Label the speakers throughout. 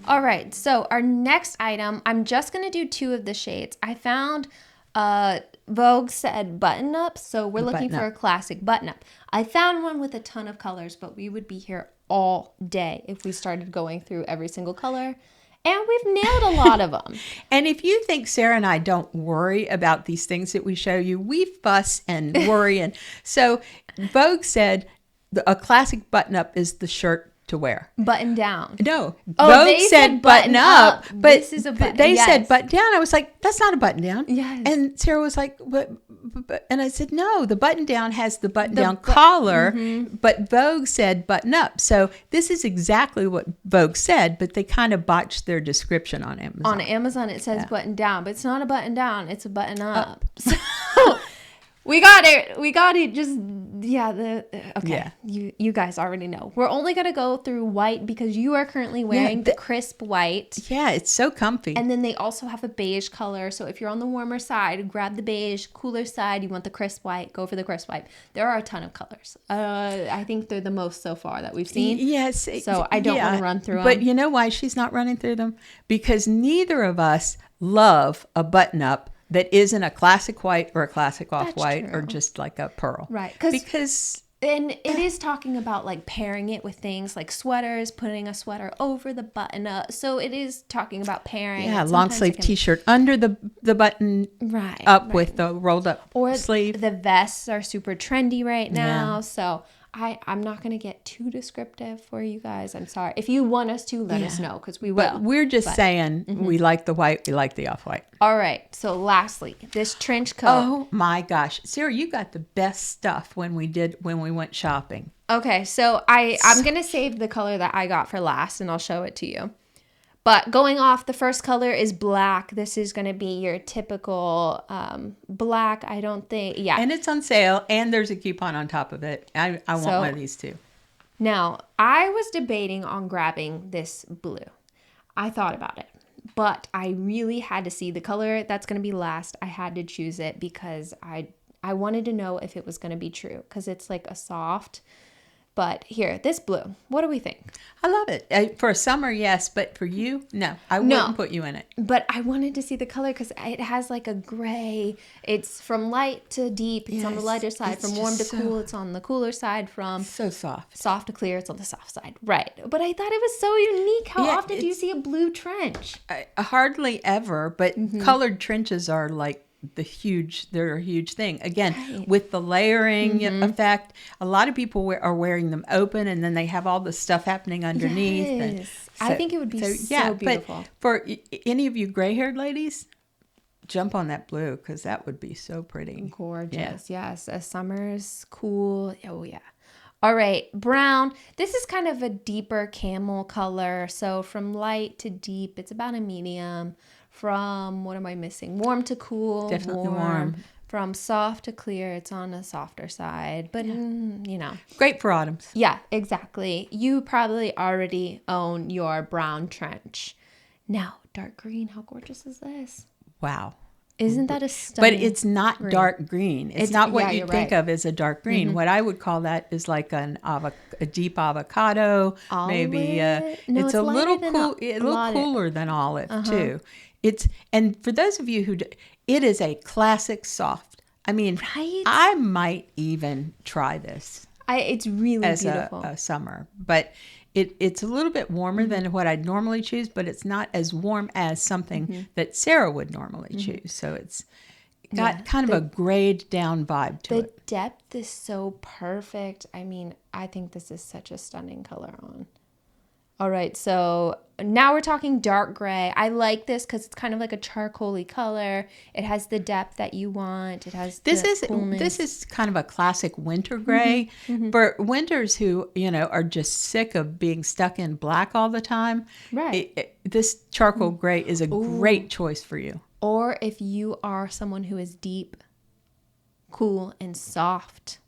Speaker 1: All right, so our next item, I'm just going to do 2 of the shades. I found Vogue said button up, so we're looking for a classic button up. I found one with a ton of colors, but we would be here all day if we started going through every single color. And we've nailed a lot of them.
Speaker 2: And if you think Sarah and I don't worry about these things that we show you, we fuss and worry. And so Vogue said a classic button up is the shirt to wear.
Speaker 1: Button down.
Speaker 2: No. Vogue said button up, but
Speaker 1: this is a button.
Speaker 2: They said button down. I was like, that's not a button down.
Speaker 1: Yes.
Speaker 2: And Sarah was like, but and I said, no, the button down has the button down collar, but Vogue said button up. So this is exactly what Vogue said, but they kind of botched their description on Amazon.
Speaker 1: On Amazon, it says button down, but it's not a button down. It's a button up. So we got it. We got it. Just, okay. Yeah. You guys already know. We're only going to go through white because you are currently wearing the crisp white.
Speaker 2: Yeah, it's so comfy.
Speaker 1: And then they also have a beige color. So if you're on the warmer side, grab the beige. Cooler side, you want the crisp white, go for the crisp white. There are a ton of colors. I think they're the most so far that we've seen.
Speaker 2: Yes.
Speaker 1: So I don't want to run through them.
Speaker 2: But you know why she's not running through them? Because neither of us love a button up that isn't a classic white or a classic off-white or just like a pearl.
Speaker 1: Right.
Speaker 2: Because...
Speaker 1: And it is talking about like pairing it with things like sweaters, putting a sweater over the button up. So it is talking about pairing.
Speaker 2: Yeah, long sleeve t-shirt under the button with the rolled up sleeve.
Speaker 1: The vests are super trendy right now. Yeah. So I'm not going to get too descriptive for you guys. I'm sorry. If you want us to, let us know because we will.
Speaker 2: But we're just saying we like the white, we like the off-white.
Speaker 1: All right. So lastly, this trench coat.
Speaker 2: Oh my gosh. Sarah, you got the best stuff when we went shopping.
Speaker 1: Okay. So I'm going to save the color that I got for last and I'll show it to you. But going off, the first color is black. This is going to be your typical black, I don't think. Yeah.
Speaker 2: And it's on sale, and there's a coupon on top of it. I want one of these too.
Speaker 1: Now, I was debating on grabbing this blue. I thought about it, but I really had to see the color that's going to be last. I had to choose it because I wanted to know if it was going to be true because it's like a soft. But here, this blue, what do we think?
Speaker 2: I love it. For summer, yes. But for you, no. I wouldn't put you in it.
Speaker 1: But I wanted to see the color because it has like a gray. It's from light to deep. It's on the lighter side. From warm to cool, it's on the cooler side. From
Speaker 2: so soft.
Speaker 1: Soft to clear, it's on the soft side. Right. But I thought it was so unique. How often do you see a blue trench?
Speaker 2: Hardly ever. But colored trenches are like, they're a huge thing. Again, with the layering effect, a lot of people are wearing them open and then they have all the stuff happening underneath.
Speaker 1: Yes.
Speaker 2: And
Speaker 1: I think it would be so beautiful.
Speaker 2: But for any of you gray-haired ladies, jump on that blue because that would be so pretty.
Speaker 1: Gorgeous. Yeah. Yes. Summer's cool. Oh, yeah. All right. Brown. This is kind of a deeper camel color. So from light to deep, it's about a medium. From, what am I missing? Warm to cool.
Speaker 2: Definitely warm.
Speaker 1: From soft to clear, it's on the softer side. But, you know.
Speaker 2: Great for autumns.
Speaker 1: Yeah, exactly. You probably already own your brown trench. Now, dark green. How gorgeous is this?
Speaker 2: Wow.
Speaker 1: Isn't that a stunning
Speaker 2: But it's not green. Dark green. It's not what you think of as a dark green. What I would call that is like a deep avocado.
Speaker 1: Olive?
Speaker 2: Maybe
Speaker 1: No,
Speaker 2: it's a little cool. A little cooler than olive too. And for those of you it is a classic soft. I mean, I might even try this.
Speaker 1: It's really
Speaker 2: as
Speaker 1: beautiful.
Speaker 2: a summer, but it's a little bit warmer than what I'd normally choose, but it's not as warm as something that Sarah would normally choose. So it's got kind of a grayed down vibe to it.
Speaker 1: The depth is so perfect. I mean, I think this is such a stunning color on. All right, so now we're talking dark gray. I like this because it's kind of like a charcoaly color. It has the depth that you want. It has coolness.
Speaker 2: This is kind of a classic winter gray for winters who are just sick of being stuck in black all the time.
Speaker 1: Right.
Speaker 2: This charcoal gray is a great choice for you.
Speaker 1: Or if you are someone who is deep, cool, and soft,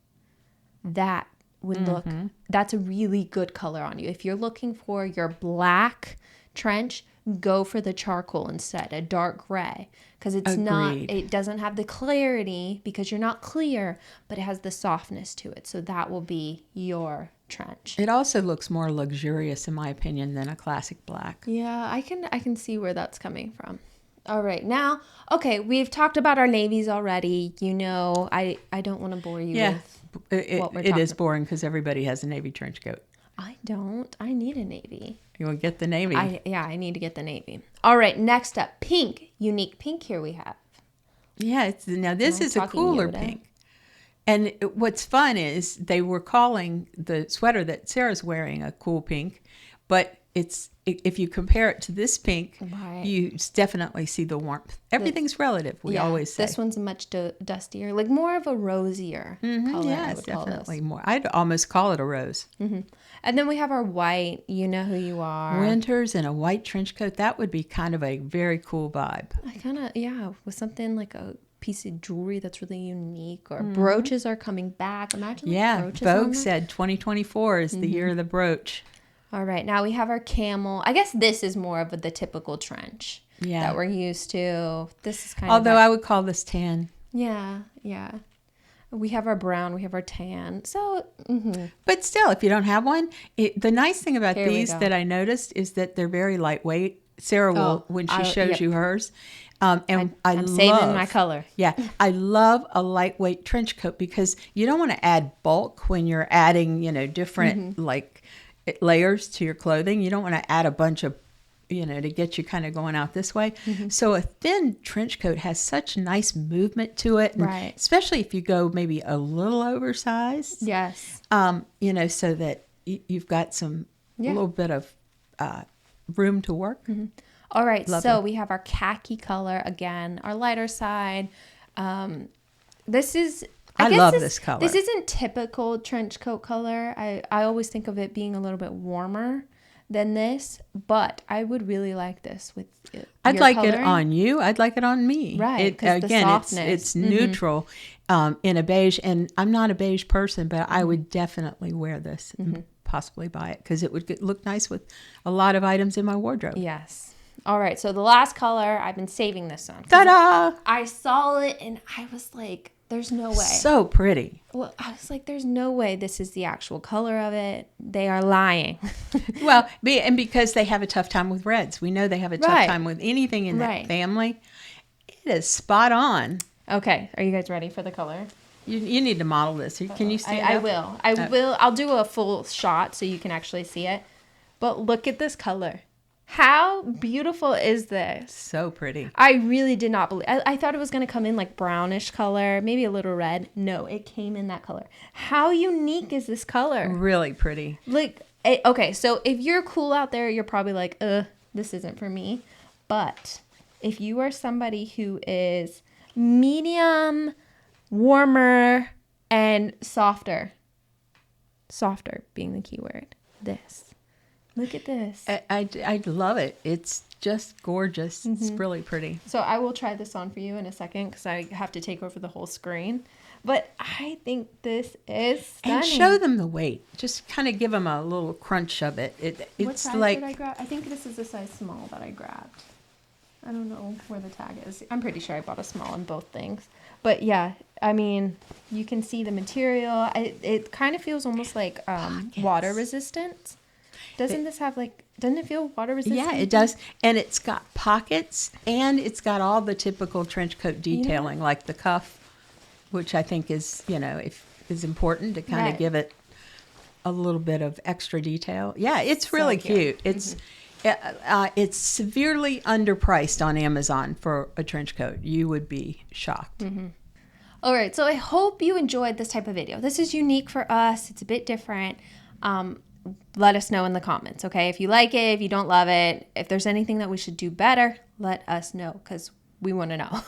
Speaker 1: that would look, that's a really good color on you. If you're looking for your black trench, go for the charcoal instead, a dark gray, because it doesn't have the clarity because you're not clear, but it has the softness to it. So that will be your trench.
Speaker 2: It also looks more luxurious, in my opinion, than a classic black.
Speaker 1: Yeah, I can see where that's coming from. All right, now, okay, we've talked about our navies already. You know, I don't want to bore you with what we're talking
Speaker 2: It is boring because everybody has a navy trench coat.
Speaker 1: I don't. I need a navy.
Speaker 2: You will get the navy.
Speaker 1: I need to get the navy. All right, next up, pink. Unique pink here we have.
Speaker 2: Yeah, now this is a cooler pink. And what's fun is they were calling the sweater that Sarah's wearing a cool pink, but if you compare it to this pink, you definitely see the warmth. Everything's relative, we always say.
Speaker 1: This one's much dustier, like more of a rosier color.
Speaker 2: Yeah, it's definitely more. I'd almost call it a rose.
Speaker 1: Mm-hmm. And then we have our white. You know who you are.
Speaker 2: Winters in a white trench coat. That would be kind of a very cool vibe.
Speaker 1: With something like a piece of jewelry that's really unique, or brooches are coming back. Imagine brooches.
Speaker 2: Vogue said 2024 is the year of the brooch.
Speaker 1: All right, now we have our camel. I guess this is more of the typical trench that we're used to. This is kind
Speaker 2: of... Although I would call this tan.
Speaker 1: Yeah. We have our brown, we have our tan. So,
Speaker 2: But still, if you don't have one, the nice thing about these that I noticed is that they're very lightweight. Sarah will, when she shows you hers. And I'm saving
Speaker 1: my color.
Speaker 2: Yeah, I love a lightweight trench coat because you don't want to add bulk when you're adding, different layers to your clothing. You don't want to add a bunch of, to get you kind of going out this way. So a thin trench coat has such nice movement to it. And especially if you go maybe a little oversized.
Speaker 1: Yes.
Speaker 2: So that you've got a little bit of room to work.
Speaker 1: All right. So we have our khaki color again, our lighter side. This is... I love this color. This isn't typical trench coat color. I always think of it being a little bit warmer than this, but I would really like this with
Speaker 2: I'd like it on you. I'd like it on me.
Speaker 1: Right.
Speaker 2: It's neutral in a beige, and I'm not a beige person, but I would definitely wear this and possibly buy it because it would look nice with a lot of items in my wardrobe.
Speaker 1: Yes. All right. So the last color, I've been saving this one.
Speaker 2: Ta-da!
Speaker 1: I saw it and I was like, there's no way.
Speaker 2: So pretty.
Speaker 1: Well, I was like, there's no way this is the actual color of it. They are lying.
Speaker 2: Well, and because they have a tough time with reds. We know they have a tough time with anything in that family. It is spot on.
Speaker 1: Okay. Are you guys ready for the color?
Speaker 2: You need to model this. Can you stand up?
Speaker 1: I will. I'll do a full shot so you can actually see it. But look at this color. How beautiful is this?
Speaker 2: So pretty.
Speaker 1: I really did not believe. I thought it was going to come in like brownish color, maybe a little red. No, it came in that color. How unique is this color?
Speaker 2: Really pretty.
Speaker 1: Okay, so if you're cool out there, you're probably like, this isn't for me. But if you are somebody who is medium, warmer, and softer being the key word, this. Look at this.
Speaker 2: I love it. It's just gorgeous. It's really pretty.
Speaker 1: So I will try this on for you in a second because I have to take over the whole screen. But I think this is stunning.
Speaker 2: And show them the weight. Just kind of give them a little crunch of it.
Speaker 1: What size did I grab? I think this is a size small that I grabbed. I don't know where the tag is. I'm pretty sure I bought a small in both things. But yeah, I mean, you can see the material. It kind of feels almost like water resistant. Doesn't it feel water resistant?
Speaker 2: Yeah, it does. And it's got pockets and it's got all the typical trench coat detailing, like the cuff, which I think is, is important to kind of give it a little bit of extra detail. Yeah, it's really cute. It's severely underpriced on Amazon for a trench coat. You would be shocked.
Speaker 1: All right, so I hope you enjoyed this type of video. This is unique for us. It's a bit different. Let us know in the comments, okay? If you like it, if you don't love it, if there's anything that we should do better, let us know because we want to know.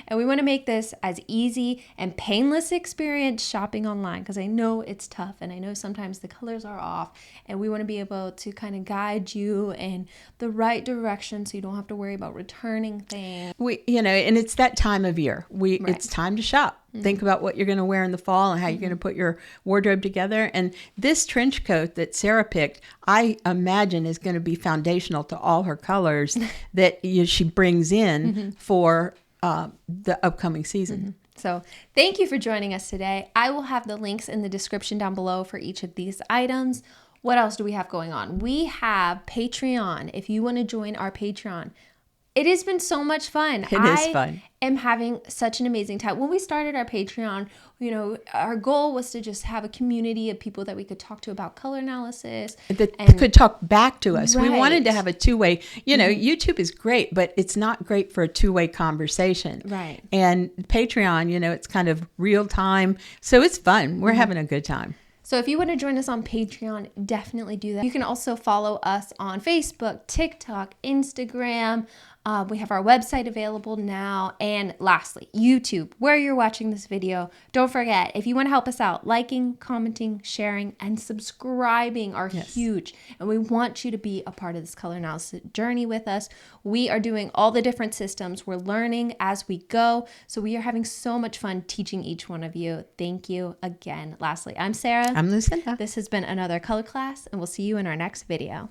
Speaker 1: And we want to make this as easy and painless experience shopping online because I know it's tough and I know sometimes the colors are off and we want to be able to kind of guide you in the right direction so you don't have to worry about returning things.
Speaker 2: And it's that time of year. It's time to shop. Think about what you're going to wear in the fall and how you're going to put your wardrobe together. And this trench coat that Sarah picked, I imagine is going to be foundational to all her colors that she brings in for the upcoming season.
Speaker 1: So thank you for joining us today. I will have the links in the description down below for each of these items. What else do we have going on? We have Patreon. If you want to join our Patreon, it has been so much fun.
Speaker 2: It is fun.
Speaker 1: I am having such an amazing time. When we started our Patreon, our goal was to just have a community of people that we could talk to about color analysis.
Speaker 2: That could talk back to us.
Speaker 1: Right.
Speaker 2: We wanted to have a two-way, YouTube is great, but it's not great for a two-way conversation.
Speaker 1: Right.
Speaker 2: And Patreon, it's kind of real time. So it's fun. We're having a good time.
Speaker 1: So if you want to join us on Patreon, definitely do that. You can also follow us on Facebook, TikTok, Instagram. We have our website available now. And lastly, YouTube, where you're watching this video. Don't forget, if you want to help us out, liking, commenting, sharing, and subscribing are huge. And we want you to be a part of this color analysis journey with us. We are doing all the different systems. We're learning as we go. So we are having so much fun teaching each one of you. Thank you again. Lastly, I'm Sarah.
Speaker 2: I'm Lucinda.
Speaker 1: This has been another color class, and we'll see you in our next video.